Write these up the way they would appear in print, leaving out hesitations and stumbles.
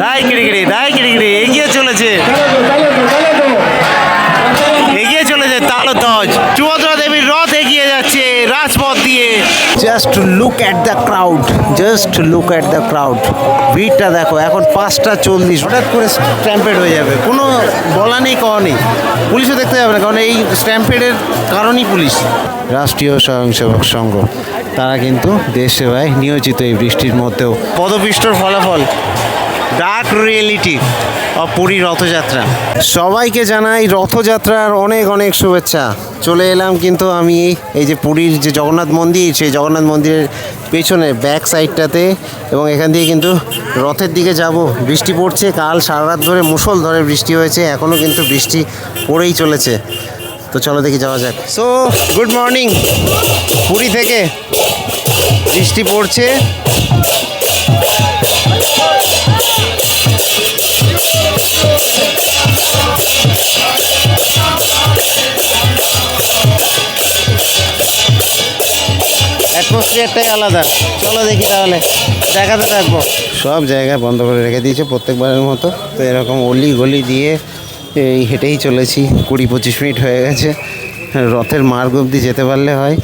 দাই কিড়িকিড়ি এগিয়ে চলেছে তালধ্বজ। সুভদ্রা দেবীর রথ এগিয়ে যাচ্ছে রাজপথ দিয়ে। Just look at the crowd, ভিড়টা দেখো। এখন 5:40, হঠাৎ করে স্ট্যাম্পেড হয়ে যাবে, কোনো বলা নেই কওয়া নেই। পুলিশও দেখতে যাবে না, কারণ এই স্ট্যাম্পেডের কারণই পুলিশ। রাষ্ট্রীয় স্বয়ংসেবক সংঘ তারা কিন্তু দেশ সেবায় নিয়োজিত এই বৃষ্টির মধ্যেও। পদপিষ্টর ফলাফল, dark reality of Puri Rathyatra. সবাইকে জানাই রথযাত্রার অনেক অনেক শুভেচ্ছা। চলে এলাম কিন্তু আমি এই যে পুরীর যে জগন্নাথ মন্দির, সেই জগন্নাথ মন্দিরের পেছনে ব্যাক সাইডটাতে, এবং এখান দিয়ে কিন্তু রথের দিকে যাব। বৃষ্টি পড়ছে, কাল সারা রাত ধরে মুষলধারে বৃষ্টি হয়েছে, এখনও কিন্তু বৃষ্টি পড়েই চলেছে। তো চলো দেখি যাওয়া যাক। সো গুড মর্নিং, পুরী থেকে বৃষ্টি পড়ছে। অ্যাটমসফিয়ারটাই আলাদা। চলো দেখি তাহলে, দেখাতে থাকবো। সব জায়গায় বন্ধ করে রেখে দিয়েছে প্রত্যেকবারের মতো। তো এরকম অলি গলি দিয়ে এই হেঁটেই চলেছি। 20-25 মিনিট হয়ে গেছে। রথের মার্গ অবধি যেতে পারলে হয়,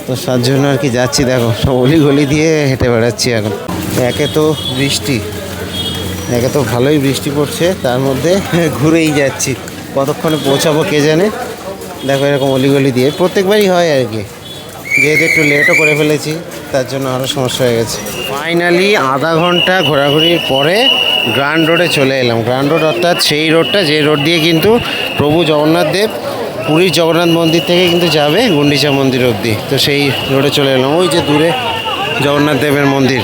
তো তার জন্য আর কি যাচ্ছি। দেখো সব অলি গলি দিয়ে হেঁটে বেড়াচ্ছি এখন। একে তো বৃষ্টি, একে তো ভালোই বৃষ্টি পড়ছে, তার মধ্যে ঘুরেই যাচ্ছি। কতক্ষণে পৌঁছাবো কে জানে। দেখো এরকম অলিগলি দিয়ে প্রত্যেকবারই হয় আর কি। যেহেতু একটু লেটও করে ফেলেছি, তার জন্য আরও সমস্যা হয়ে গেছে। ফাইনালি আধা ঘন্টা ঘোরাঘুরির পরে গ্র্যান্ড রোডে চলে এলাম। গ্র্যান্ড রোড অর্থাৎ সেই রোডটা, যে রোড দিয়ে কিন্তু প্রভু জগন্নাথ দেব পুরীর জগন্নাথ মন্দির থেকে কিন্তু যাবে গুন্ডিচা মন্দির অবধি। তো সেই রোডে চলে এলাম। ওই যে দূরে জগন্নাথ দেবের মন্দির,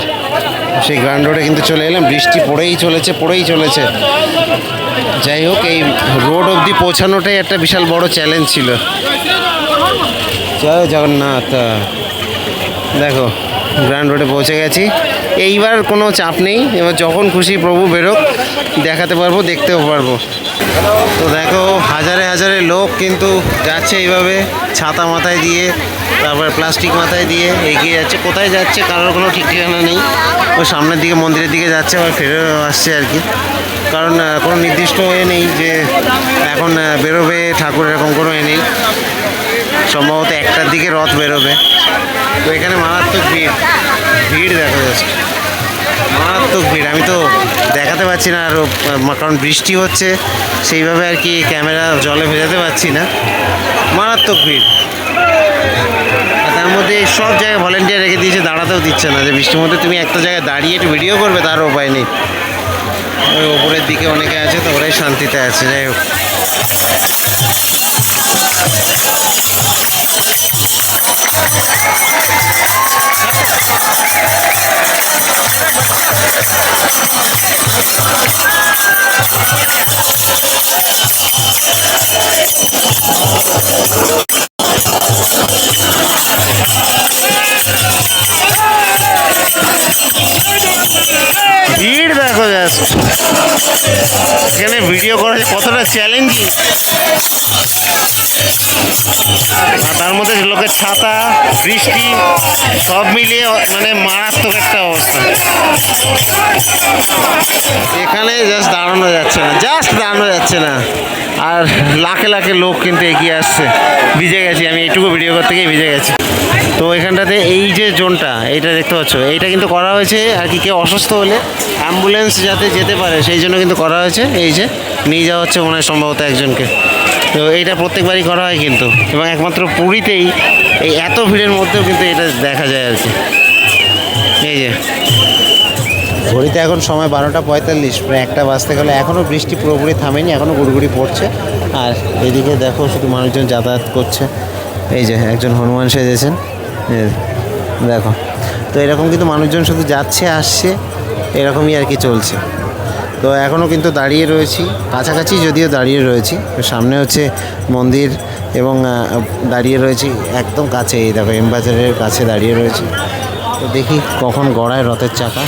সেই গ্র্যান্ড রোডে কিন্তু চলে এলাম। বৃষ্টি পড়েই চলেছে। যাই হোক, এই রোড অবধি পৌঁছানোটাই একটা বিশাল বড় চ্যালেঞ্জ ছিল। জয় জগন্নাথ। দেখো গ্র্যান্ড রোডে পৌঁছে গেছি। এইবার কোনো চাপ নেই, এবার যখন খুশি প্রভু বেরোক, দেখাতে পারবো, দেখতেও পারবো। তো দেখো হাজারে হাজারে লোক কিন্তু যাচ্ছে এইভাবে, ছাতা মাথায় দিয়ে, তারপরে প্লাস্টিক মাথায় দিয়ে এগিয়ে যাচ্ছে। কোথায় যাচ্ছে কারোর কোনো ঠিক ঠিকানা নেই। ও সামনের দিকে মন্দিরের দিকে যাচ্ছে, আবার ফিরে আসছে আর কি। কারণ কোনো নির্দিষ্ট এ নেই যে এখন বেরোবে ঠাকুর, এরকম কোনো এ নেই। সম্ভবত 1টার দিকে রথ বেরোবে। তো এখানে মারাত্মক ভিড় দেখা যাচ্ছে, মারাত্মক ভিড়। আমি তো দেখাতে পারছি না আরও, কারণ বৃষ্টি হচ্ছে, সেইভাবে আর কি ক্যামেরা জলে ভেজাতে পারছি না। মারাত্মক ভিড়। আর তার মধ্যে সব জায়গায় ভলেন্টিয়ার রেখে দিয়েছে, দাঁড়াতেও দিচ্ছে না। যে বৃষ্টির মধ্যে তুমি একটা জায়গায় দাঁড়িয়ে একটু ভিডিও করবে, তার উপায় নেই। ওই ওপরের দিকে অনেকে আছে, তো ওরাই শান্তিতে আছে। যাই হোক, ভিড় দেখো জাস্ট। এখানে ভিডিও করা কতটা চ্যালেঞ্জিং, আর তার মধ্যে লোকের ছাতা, বৃষ্টি সব মিলিয়ে মানে মারাত্মক একটা অবস্থা। এখানে জাস্ট দাঁড়ানো যাচ্ছে না, আর লাখে লাখে লোক কিন্তু এগিয়ে আসছে। ভিজে গেছি আমি, এইটুকু ভিডিও করতে গিয়ে ভিজে গেছি। তো এখানটাতে এই যে জোনটা, এইটা দেখতে পাচ্ছ, এইটা কিন্তু করা হয়েছে আর কি, কেউ অসুস্থ হলে অ্যাম্বুলেন্স যাতে যেতে পারে সেই জন্য কিন্তু করা হয়েছে। এই যে নিয়ে যাওয়া হচ্ছে মনে হয় সম্ভবত একজনকে। তো এইটা প্রত্যেকবারই করা হয় কিন্তু, এবং একমাত্র পুরীতেই এই এত ভিড়ের মধ্যেও কিন্তু এটা দেখা যায় আর কি। এই যে ঘড়িতে এখন সময় 12:45, প্রায় 1টা বাজতে গেলে। এখনও বৃষ্টি পুরোপুরি থামেনি, এখনও গুড়গুড়ি পড়ছে। আর এদিকে দেখো শুধু মানুষজন যাতায়াত করছে। এই যে একজন হনুমান সেজেছেন, দেখো। তো এরকম কিন্তু মানুষজন শুধু যাচ্ছে আসছে, এরকমই আর কি চলছে। তো এখনও কিন্তু দাঁড়িয়ে রয়েছি, কাছাকাছি যদিও দাঁড়িয়ে রয়েছি। সামনে হচ্ছে মন্দির, এবং দাঁড়িয়ে রয়েছি একদম কাছে। এই দেখো এমবাজারের কাছে দাঁড়িয়ে রয়েছি। তো দেখি কখন গড়ায় রথের চাকা।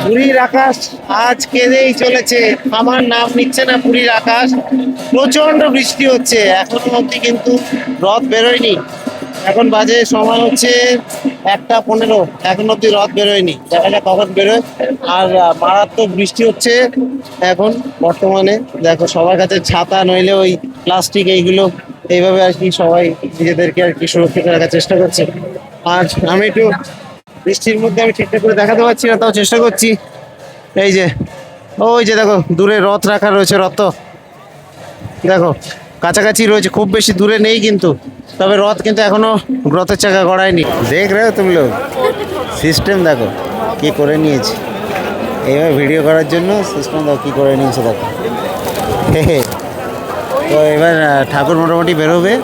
পুরীর আকাশ আজ কেঁদেই চলেছে, আমার নাম নিচ্ছে না পুরীর আকাশ। প্রচন্ড বৃষ্টি হচ্ছে, এখনো অব্দি কিন্তু রথ বেরোয়নি। এখন বাজে সময় হচ্ছে 1:15, এখন অব্দি রথ বেরোয়নি, দেখা যাক কখন বেরোয়। আর মারাত্মক বৃষ্টি হচ্ছে এখন বর্তমানে। দেখো সবার কাছে ছাতা নইলে ওই প্লাস্টিক এইগুলো, এইভাবে আর কি সবাই নিজেদেরকে আর কি সুরক্ষিত রাখার চেষ্টা করছে। আর আমি একটু বৃষ্টির মধ্যে আমি ঠিকঠাক করে দেখাতে পারছি না, তাও চেষ্টা করছি। এই যে ওই যে দেখো দূরে রথ রাখা রয়েছে, রথ দেখো কাছাকাছি রয়েছে, খুব বেশি দূরে নেই কিন্তু, তবে রথ কিন্তু এখনো রথের চাকা গড়ায়নি। দেখ রে তুমি লোক সিস্টেম দেখো কি করে নিয়েছি, এইভাবে ভিডিও করার জন্য সিস্টেম দেখো কি করে নিয়েছে দেখো। তো এবার ঠাকুর মোটামুটি বেরোবে।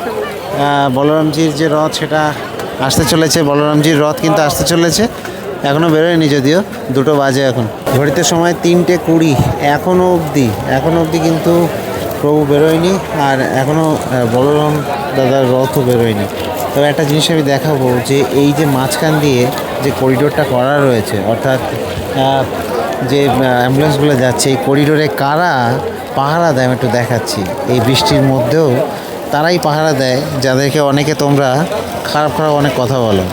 বলরামজির যে রথ সেটা আসতে চলেছে, বলরামজির রথ কিন্তু আসতে চলেছে, এখনও বেরোয়নি যদিও, 2টো বাজে এখন। ঘড়িতে সময় 3:20, এখনও অবধি কিন্তু প্রভু বেরোয়নি, আর এখনও বলরাম দাদার রথও বেরোয়নি। তবে একটা জিনিস আমি দেখাবো, যে এই যে মাঝখান দিয়ে যে করিডোরটা করা রয়েছে, অর্থাৎ যে অ্যাম্বুলেন্সগুলো যাচ্ছে, এই করিডোরে কারা পাহারা দেয় আমি একটু দেখাচ্ছি। এই বৃষ্টির মধ্যেও তারাই পাহারা দেয়, যাদেরকে অনেকে তোমরা খারাপ অনেক কথা বলো।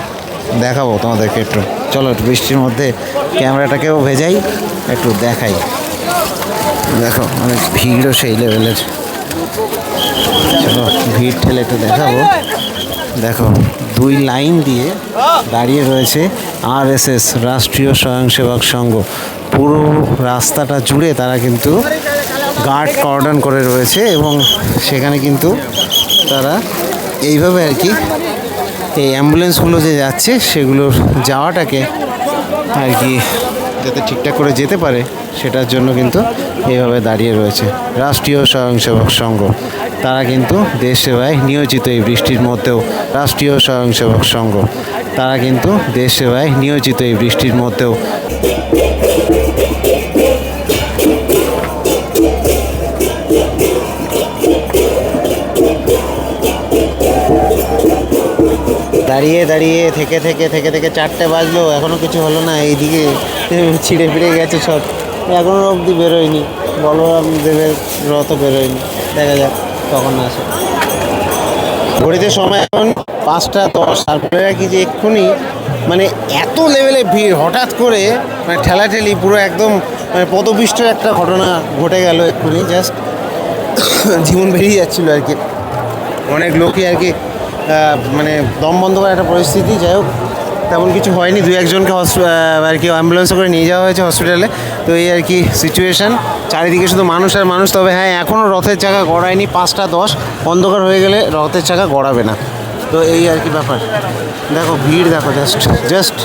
দেখাবো তোমাদেরকে একটু, চলো একটু বৃষ্টির মধ্যে ক্যামেরাটাকেও ভেজাই, একটু দেখাই। দেখো অনেক ভিড়ও সেই লেভেলের, চলো ভিড় ঠেলে একটু দেখাবো। দেখো 2 লাইন দিয়ে দাঁড়িয়ে রয়েছে RSS, রাষ্ট্রীয় স্বয়ংসেবক সংঘ। পুরো রাস্তাটা জুড়ে তারা কিন্তু গার্ড কর্ডন করে রয়েছে, এবং সেখানে কিন্তু তারা এইভাবে আর কি এই অ্যাম্বুলেন্সগুলো যে যাচ্ছে সেগুলোর যাওয়াটাকে আর কি যাতে ঠিকঠাক করে যেতে পারে, সেটার জন্য কিন্তু এইভাবে দাঁড়িয়ে রয়েছে রাষ্ট্রীয় স্বয়ংসেবক সংঘ। তারা কিন্তু দেশ সেবায় নিয়োজিত, এই বৃষ্টির মধ্যেও রাষ্ট্রীয় স্বয়ংসেবক সংঘ, তারা কিন্তু দেশ সেবায় নিয়োজিত এই বৃষ্টির মধ্যেও। দাঁড়িয়ে থেকে 4টে বাজলো, এখনও কিছু হলো না। এইদিকে ছিঁড়ে ফিরে গেছে সব, এখনও অবধি বেরোয়নি। বলরাম দেবের রথ বেরোয়নি, দেখা যাক কখন আসে। ঘড়িতে সময় এখন 5:10। তারপরে কি যে এক্ষুনি মানে এত লেভেলে ভিড়, হঠাৎ করে মানে ঠেলাঠেলি পুরো একদম মানে পদপিষ্টের একটা ঘটনা ঘটে গেল এক্ষুনি, জাস্ট জীবন বেরিয়ে যাচ্ছিলো আর কি। অনেক লোকই আর কি মানে দম বন্ধ করার একটা পরিস্থিতি। যাই হোক তেমন কিছু হয়নি, 2-1জনকে আর কি অ্যাম্বুলেন্সে করে নিয়ে যাওয়া হয়েছে হসপিটালে। তো এই আর কি সিচুয়েশান, চারিদিকে শুধু মানুষ আর মানুষ। তবে হ্যাঁ, এখনও রথের চাকা গড়ায়নি, 5:10, অন্ধকার হয়ে গেলে রথের চাকা গড়াবে না। তো এই আর কি ব্যাপার। দেখো ভিড় দেখো, জাস্ট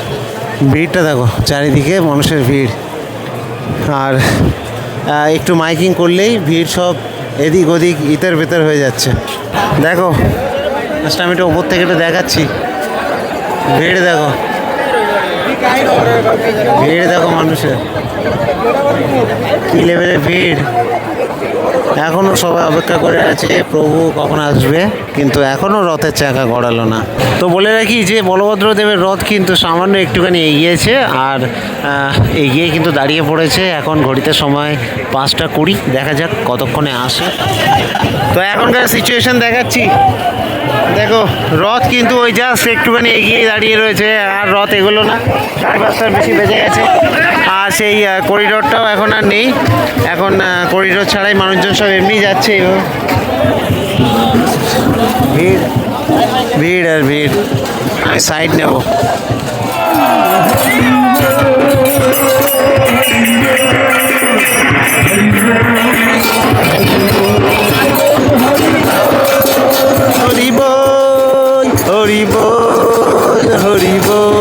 ভিড়টা দেখো, চারিদিকে মানুষের ভিড়। আর একটু মাইকিং করলেই ভিড় সব এদিক ওদিক ইতর ভেতর হয়ে যাচ্ছে। দেখো জাস্ট আমি একটু ওপর থেকে একটু দেখাচ্ছি, ভিড় দেখো, মানুষের কী লেভেলের ভিড়। এখনও সবাই অপেক্ষা করে আছে প্রভু কখন আসবে, কিন্তু এখনও রথের চাকা গড়ালো না। তো বলে রাখি যে বলভদ্র দেবের রথ কিন্তু সামান্য একটুখানি এগিয়েছে, আর এগিয়ে কিন্তু দাঁড়িয়ে পড়েছে। এখন ঘড়িতে সময় 5:20, দেখা যাক কতক্ষণে আসে। তো এখনকার সিচুয়েশান দেখাচ্ছি। দেখো রথ কিন্তু ওই জাস্ট একটুখানি এগিয়ে দাঁড়িয়ে রয়েছে, আর রথ এগোলো না। 5:30 বেশি বেজে গেছে, আর সেই করিডোরটাও এখন আর নেই। এখন করিডোর ছাড়াই মানুষজন সব এমনি যাচ্ছে। ভিড় আর ভিড়, সাইড নেব। হরি বল, হরি বল, হরি বল।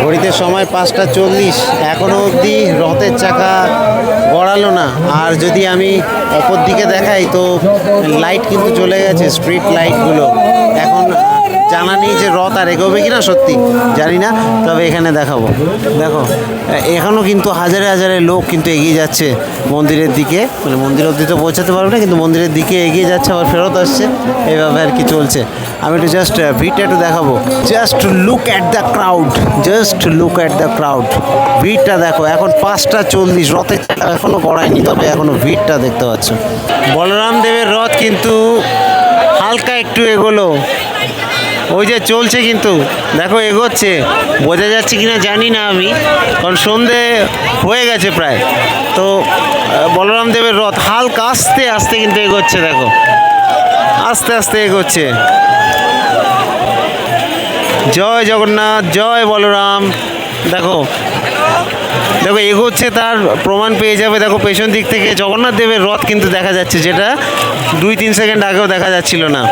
ঘড়িতে সময় 5:40, এখনও অবধি রথের চাকা গড়ালো না। আর যদি আমি অপর দিকে দেখাই তো লাইট কিন্তু চলে গেছে, স্ট্রিট লাইটগুলো। এখন জানা নেই যে রথ আর এগোবে কিনা, সত্যি জানি না। তবে এখানে দেখাবো, দেখো এখনও কিন্তু হাজারে হাজারে লোক কিন্তু এগিয়ে যাচ্ছে মন্দিরের দিকে। মানে মন্দির অবধি তো পৌঁছাতে পারবে না, কিন্তু মন্দিরের দিকে এগিয়ে যাচ্ছে, আবার ফেরত আসছে, এইভাবে আর কি চলছে। আমি একটু জাস্ট ভিড়টা একটু দেখাবো। Just look at the crowd, just look at the crowd. ভিড়টা দেখো, এখন 5:40, রথের এখনও গড়ায়নি, তবে এখনও ভিড়টা দেখতে পাচ্ছ। বলরাম দেবের রথ কিন্তু হালকা একটু এগোলো, ওই যে চলছে, কিন্তু দেখো এগোচ্ছে। বোঝা যাচ্ছে কিনা জানি না আমি, কারণ সন্ধে হয়ে গেছে প্রায়। তো বলরাম দেবের রথ হালকা আস্তে আস্তে কিন্তু এগোচ্ছে, দেখো আস্তে আস্তে এগোচ্ছে। জয় জগন্নাথ, জয় বলরাম। দেখো দেখো এগোচ্ছে, তার প্রমাণ পেয়ে যাবে। দেখো পেছন দিক থেকে জগন্নাথ দেবের রথ কিন্তু দেখা যাচ্ছে, যেটা 2-3 সেকেন্ড আগেও দেখা যাচ্ছিল না।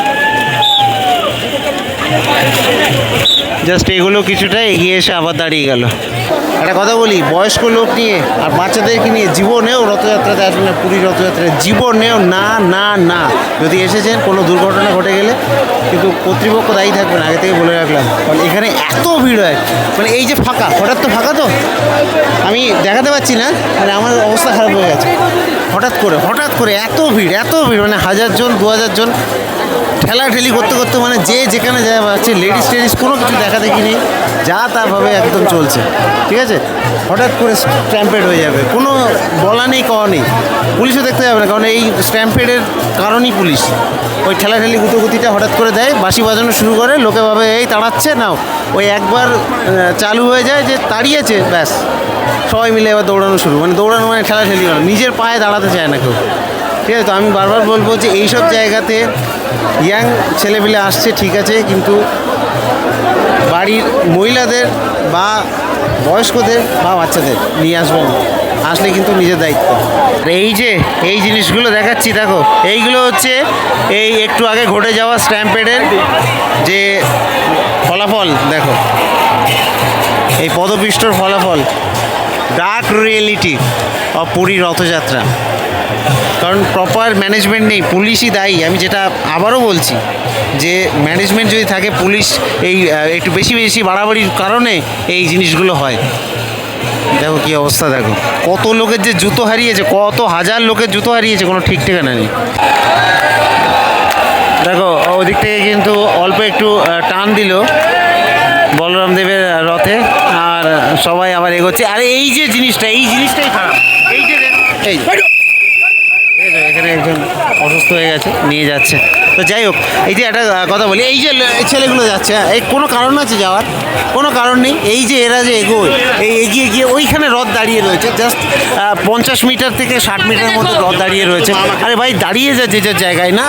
জাস্ট এগুলো কিছুটা এগিয়ে এসে আবার দাঁড়িয়ে গেল। একটা কথা বলি, বয়স্ক লোক নিয়ে আর বাচ্চাদেরকে নিয়ে জীবনেও রথযাত্রাতে আসবেন না, পুরী রথযাত্রায় জীবনেও না না না। যদি এসেছেন কোনো দুর্ঘটনা ঘটে গেলে কিন্তু কর্তৃপক্ষ দায়ী থাকবেন, আগে থেকে বলে রাখলাম। কারণ এখানে এত ভিড় হয়, মানে এই যে ফাঁকা, হঠাৎ তো ফাঁকা, তো আমি দেখাতে পারছি না, মানে আমার অবস্থা খারাপ হয়ে গেছে। হঠাৎ করে এত ভিড়, মানে 1000 জন 2000 জন ঠেলাঠেলি করতে করতে, মানে যে যেখানে যায় পাচ্ছে, লেডিস টেডিস কোনো কিছু দেখা দেখি নেই, যা তাভাবে একদম চলছে। ঠিক আছে, হঠাৎ করে স্ট্যাম্পেড হয়ে যাবে, কোনো বলা নেই কওয়া নেই। পুলিশও দেখতে যাবে না, কারণ এই স্ট্যাম্পেডের কারণই পুলিশ ওই ঠেলাঠেলি গুতোগুতিটা হঠাৎ করে দেয়, বাঁশি বাজানো শুরু করে, লোকে ভাবে এই তাড়াচ্ছে না, ওই একবার চালু হয়ে যায় যে তাড়িয়েছে, ব্যাস সবাই মিলে এবার দৌড়ানো শুরু। মানে দৌড়ানো মানে ঠেলাঠেলি না, নিজের পায়ে দাঁড়াতে চায় না কেউ। ঠিক আছে, তো আমি বারবার বলবো যে এইসব জায়গাতে ইয়াং ছেলেপিলে আসছে ঠিক আছে, কিন্তু বাড়ির মহিলাদের বা বয়স্কদের বা বাচ্চাদের নিয়ে আসবেন, আসলে কিন্তু নিজের দায়িত্ব। এই জিনিসগুলো দেখাচ্ছি, দেখো এইগুলো হচ্ছে এই একটু আগে ঘটে যাওয়া স্ট্যাম্পেডের যে ফলাফল। দেখো এই পদপিষ্টর ফলাফল, dark reality of Puri Rathyatra. কারণ প্রপার ম্যানেজমেন্ট নেই, পুলিশই দায়ী। আমি যেটা আবারও বলছি যে ম্যানেজমেন্ট যদি থাকে, পুলিশ এই একটু বেশি বেশি বাড়াবাড়ির কারণে এই জিনিসগুলো হয়। দেখো কী অবস্থা, দেখো কত লোকের যে জুতো হারিয়েছে, কত হাজার লোকের জুতো হারিয়েছে, কোনো ঠিক ঠিকানা নেই। দেখো ওদিক থেকে কিন্তু অল্প একটু টান দিল বলরাম দেবের রথে, আর সবাই আবার এগোচ্ছে। আর এই যে জিনিসটা, এই জিনিসটাই খারাপ। এই যে এই এখানে একজন অসুস্থ হয়ে গেছে, নিয়ে যাচ্ছে। তো যাই হোক, এই যে একটা কথা বলি, এই যে ছেলেগুলো যাচ্ছে, এই কোনো কারণ আছে যাওয়ার? কোনো কারণ নেই। এই যে এরা যে এগোয়, এই এগিয়ে গিয়ে ওইখানে রথ দাঁড়িয়ে রয়েছে, জাস্ট 50 মিটার থেকে 60 মিটারের মধ্যে রথ দাঁড়িয়ে রয়েছে। আরে ভাই দাঁড়িয়ে যাচ্ছে যে জায়গায় না,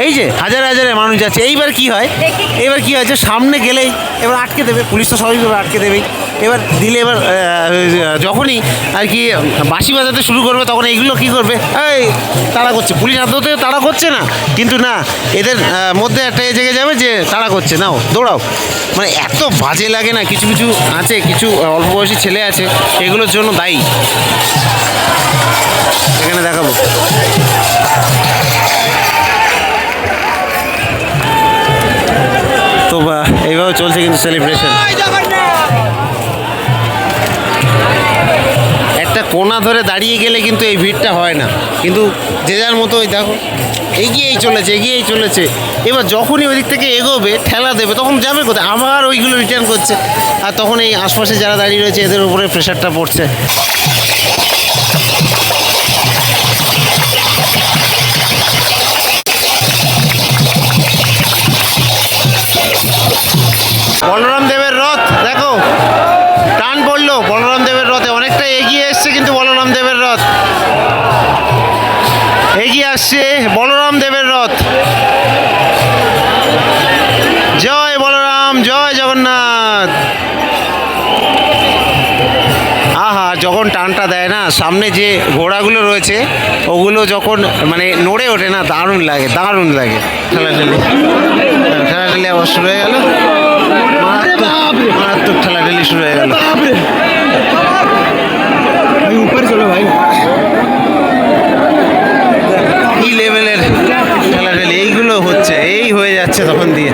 এই যে হাজার হাজারে মানুষ যাচ্ছে। এইবার কি হয়, যে সামনে গেলেই এবার আটকে দেবে পুলিশ, তো স্বাভাবিকভাবে আটকে দেবেই। এবার দিলে এবার যখনই আর কি বাঁশি বাজাতে শুরু করবে, তখন এইগুলো কী করবে, এই তাড়া করছে, পুলিশ আদতে তাড়া করছে না, কিন্তু না এদের মধ্যে একটা জেগে যাবে যে তাড়া করছে, নাও দৌড়াও। মানে এত বাজে লাগে না, কিছু কিছু আছে, কিছু অল্প বয়সী ছেলে আছে, এগুলোর জন্য দায়ী। এখানে দেখাবো, ভালোভাবে চলছে কিন্তু সেলিব্রেশন। একটা কোণা ধরে দাঁড়িয়ে গেলে কিন্তু এই ভিড়টা হয় না, কিন্তু যে যার মতো ওই দেখো এগিয়েই চলেছে। এবার যখনই ওই দিক থেকে এগোবে ঠেলা দেবে তখন যাবে কোথায়, আবার ওইগুলো রিটার্ন করছে, আর তখন এই আশপাশে যারা দাঁড়িয়ে রয়েছে এদের উপরে প্রেশারটা পড়ছে। বলরাম দেবের রথ দেখো টান পড়লো, বলরাম দেবের রথে অনেকটা এগিয়ে এসছে, কিন্তু বলরাম দেবের রথ এগিয়ে আসছে, বলরাম দেবের রথ। জয় বলরাম, জয় জগন্নাথ। আহা, যখন টানটা দেয় না, সামনে যে ঘোড়াগুলো রয়েছে ওগুলো যখন মানে নড়ে ওঠে না, দারুণ লাগে। ঠেলাঠেলি আবার শুরু হয়ে গেল, মারাত্মক ঠেলাঠেলি শুরু হয়ে গেল। এই লেভেলের ঠেলাঠেলি এইগুলো হচ্ছে, এই হয়ে যাচ্ছে তখন দিয়ে।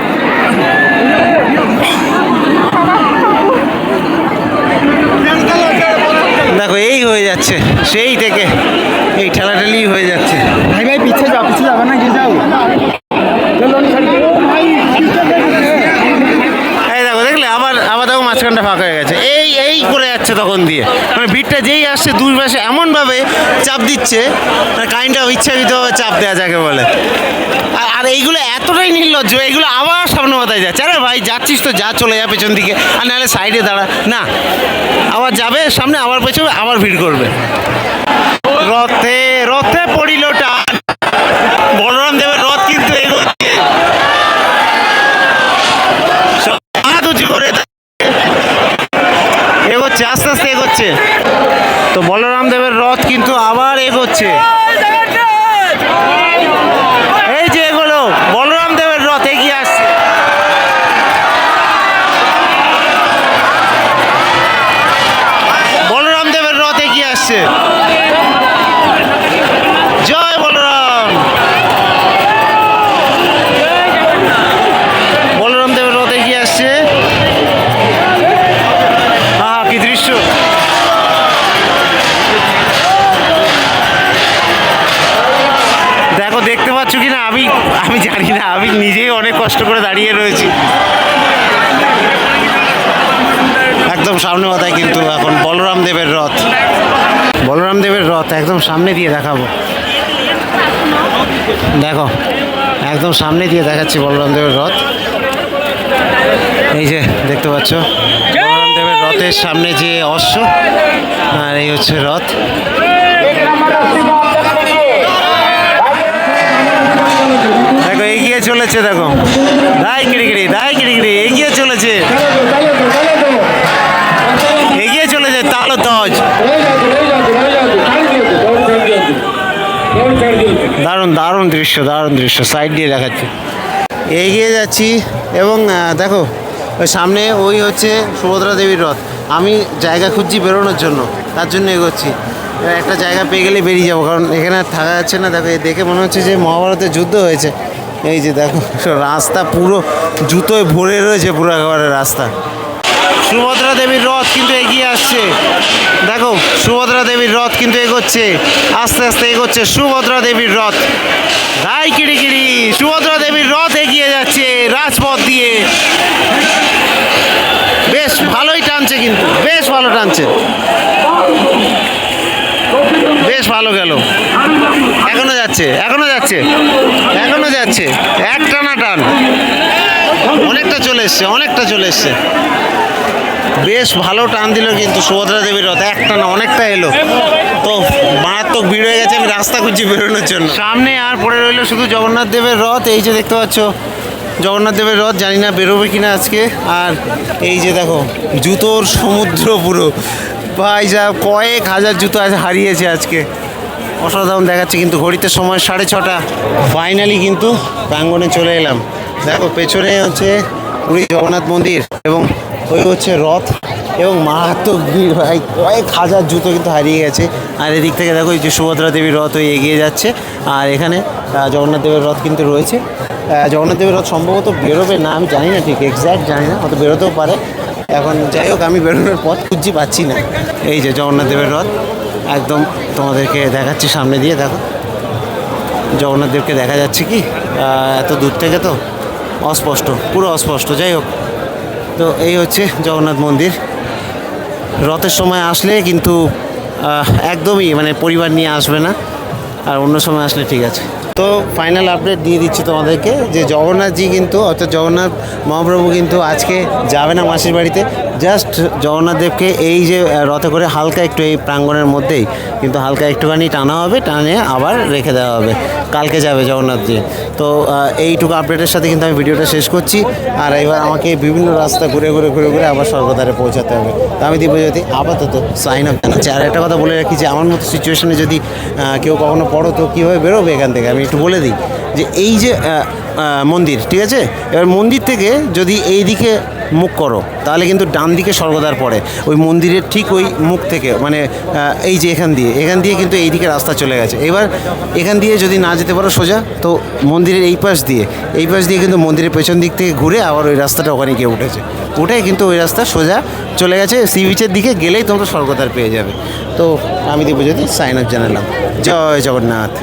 দেখো এই হয়ে যাচ্ছে, সেই থেকে এই ঠেলাঠেলি হয়ে যাচ্ছে। ভাই পিছিয়ে যাবে না, গিয়ে যাও। এই দেখো দেখলে আবার দেখো মাঝখানটা ফাঁকা হয়ে গেছে, এই করে যাচ্ছে তখন দিয়ে, মানে ভিড়টা যেই আসছে দুই পাশে এমনভাবে চাপ দিচ্ছে, কাইন্ড অফ ইচ্ছাকৃতভাবে চাপ দেওয়া যাকে বলে। আর এইগুলো এতটাই নির্লজ্জ, এইগুলো আবার সামনে মাথায় যাচ্ছে। আরে ভাই যাচ্ছিস তো যা, চলে যা পেছন দিকে, আর নাহলে সাইডে দাঁড়া না, আবার যাবে সামনে, আবার পেছনে, আবার ভিড় করবে। রথে পড়িল টান, বলরাম দেবের রথ কিন্তু এগোচ্ছে, আস্তে আস্তে এগোচ্ছে। তো বলরাম দেবের রথ কিন্তু আবার এগোচ্ছে, এই যে এগোলো বলরাম দেবের রথ এগিয়ে আসছে। বলরাম দেবের রথ এগিয়ে আসছে, জয় বলরাম। বলরাম দেবের রথ এগিয়ে আসছে, কি দৃশ্য। দেখো দেখতে পাচ্ছ কি না, আমি জানি না, আমি নিজেই অনেক কষ্ট করে দাঁড়িয়ে রয়েছি। একদম সামনে মাথায় কিন্তু এখন বলরাম দেবের রথ একদম সামনে দিয়ে দেখাবো। দেখো একদম সামনে দিয়ে দেখাচ্ছি বলরাম দেবের রথ, এই যে দেখতে পাচ্ছ বলরাম দেবের রথের সামনে যে অশ্ব, আর এই হচ্ছে রথ। দেখো এগিয়ে চলেছে, দেখো দাই কিড়িকিড়ি এগিয়ে চলেছে তালো তজ। দারুণ দৃশ্য সাইড দিয়ে দেখাচ্ছি। এগিয়ে যাচ্ছি এবং দেখো ওই সামনে ওই হচ্ছে সুভদ্রা দেবীর রথ। আমি জায়গা খুঁজছি বেরোনোর জন্য, তার জন্য এগোচ্ছি। একটা জায়গা পেয়ে গেলে বেরিয়ে যাবো, কারণ এখানে আর থাকা যাচ্ছে না। দেখো দেখে মনে হচ্ছে যে মহাভারতের যুদ্ধ হয়েছে। এই যে দেখো রাস্তা পুরো জুতোয় ভরে রয়েছে, পুরো একেবারে রাস্তা। সুভদ্রা দেবীর রথ কিন্তু এগিয়ে আসছে, দেখো সুভদ্রা দেবীর রথ কিন্তু এগোচ্ছে, আস্তে আস্তে এগোচ্ছে সুভদ্রা দেবীর রথ। ধাই কিড়িকিড়ি সুভদ্রা দেবীর রথ এগিয়ে যাচ্ছে রাজপথ দিয়ে। বেশ ভালোই টানছে, কিন্তু বেশ ভালো টানছে, বেশ ভালো গেল। এখনো যাচ্ছে এক টানা টান, অনেকটা চলে এসছে। বেশ ভালো টান দিল কিন্তু সুভদ্রা দেবীর রথ, একটা না অনেকটা এলো। তো মারাত্মক ভিড় হয়ে গেছে, আমি রাস্তা খুঁজছি বেরোনোর জন্য। সামনে আর পড়ে রইলো শুধু জগন্নাথ দেবের রথ। এই যে দেখতে পাচ্ছ জগন্নাথ দেবের রথ, জানি না বেরোবে কিনা আজকে। আর এই যে দেখো জুতোর সমুদ্র পুরো, ভাই যা কয়েক হাজার জুতো হারিয়েছে আজকে, অসাধারণ দেখাচ্ছে। কিন্তু ঘড়িতে সময় 6:30, ফাইনালি কিন্তু প্রাঙ্গণে চলে এলাম। দেখো পেছনে হচ্ছে পুরী জগন্নাথ মন্দির এবং ওই হচ্ছে রথ, এবং মারাত্মক ভিড় ভাই, কয়েক হাজার জুতো কিন্তু হারিয়ে গেছে। আর এদিক থেকে দেখো এই যে সুভদ্রা দেবীর রথ হয়ে এগিয়ে যাচ্ছে, আর এখানে জগন্নাথ দেবের রথ কিন্তু রয়েছে। জগন্নাথ দেবের রথ সম্ভবত বেরোবে না, আমি জানি না, ঠিক এক্স্যাক্ট জানি না, হয়তো বেরোতেও পারে। এখন যাই হোক, আমি বেরোনোর পথ খুঁজছি, পাচ্ছি না। এই যে জগন্নাথ দেবের রথ একদম তোমাদেরকে দেখাচ্ছি সামনে দিয়ে, দেখো জগন্নাথ দেবকে দেখা যাচ্ছে কি এত দূর থেকে, তো অস্পষ্ট, পুরো অস্পষ্ট। যাই হোক, তো এই হচ্ছে জগন্নাথ মন্দির। রথের সময় আসলে কিন্তু একদমই মানে পরিবার নিয়ে আসবে না, আর অন্য সময় আসলে ঠিক আছে। তো ফাইনাল আপডেট দিয়ে দিচ্ছি তোমাদেরকে যে জগন্নাথজি কিন্তু, অর্থাৎ জগন্নাথ মহাপ্রভু কিন্তু আজকে যাবে না মাসির বাড়িতে। জাস্ট জগন্নাথ দেবকে এই যে রথে করে হালকা একটু এই প্রাঙ্গণের মধ্যেই কিন্তু হালকা একটুখানি টানা হবে, টানে আবার রেখে দেওয়া হবে, কালকে যাবে জগন্নাথজি। তো এইটুকু আপডেটের সাথে কিন্তু আমি ভিডিওটা শেষ করছি। আর এবার আমাকে বিভিন্ন রাস্তা ঘুরে ঘুরে ঘুরে ঘুরে আবার স্বর্গদ্বারে পৌঁছাতে হবে। তো আমি দিব্যজ্যোতি আপাতত সাইন আপ জানাচ্ছি। আর একটা কথা বলে রাখি যে আমার মতো সিচুয়েশনে যদি কেউ কখনো পড়ো, তো কীভাবে বেরোবে এখান থেকে আমি একটু বলে দিই। যে এই যে মন্দির, ঠিক আছে, এবার মন্দির থেকে যদি এই দিকে মুখ করো তাহলে কিন্তু ডান দিকে স্বর্গদ্বার পড়ে, ওই মন্দিরের ঠিক ওই মুখ থেকে, মানে এই যে এখান দিয়ে কিন্তু এই দিকে রাস্তা চলে গেছে। এবার এখান দিয়ে যদি না যেতে পারো সোজা, তো মন্দিরের এই পাশ দিয়ে কিন্তু মন্দিরের পেছন দিক থেকে ঘুরে আবার ওই রাস্তাটা ওখানে গিয়ে উঠে কিন্তু ওই রাস্তা সোজা চলে গেছে সি বিচের দিকে গেলেই তোমরা স্বর্গদ্বার পেয়ে যাবে। তো আমি দিব্যজ্যোতি সাইন আপ জানালাম। জয় জগন্নাথ।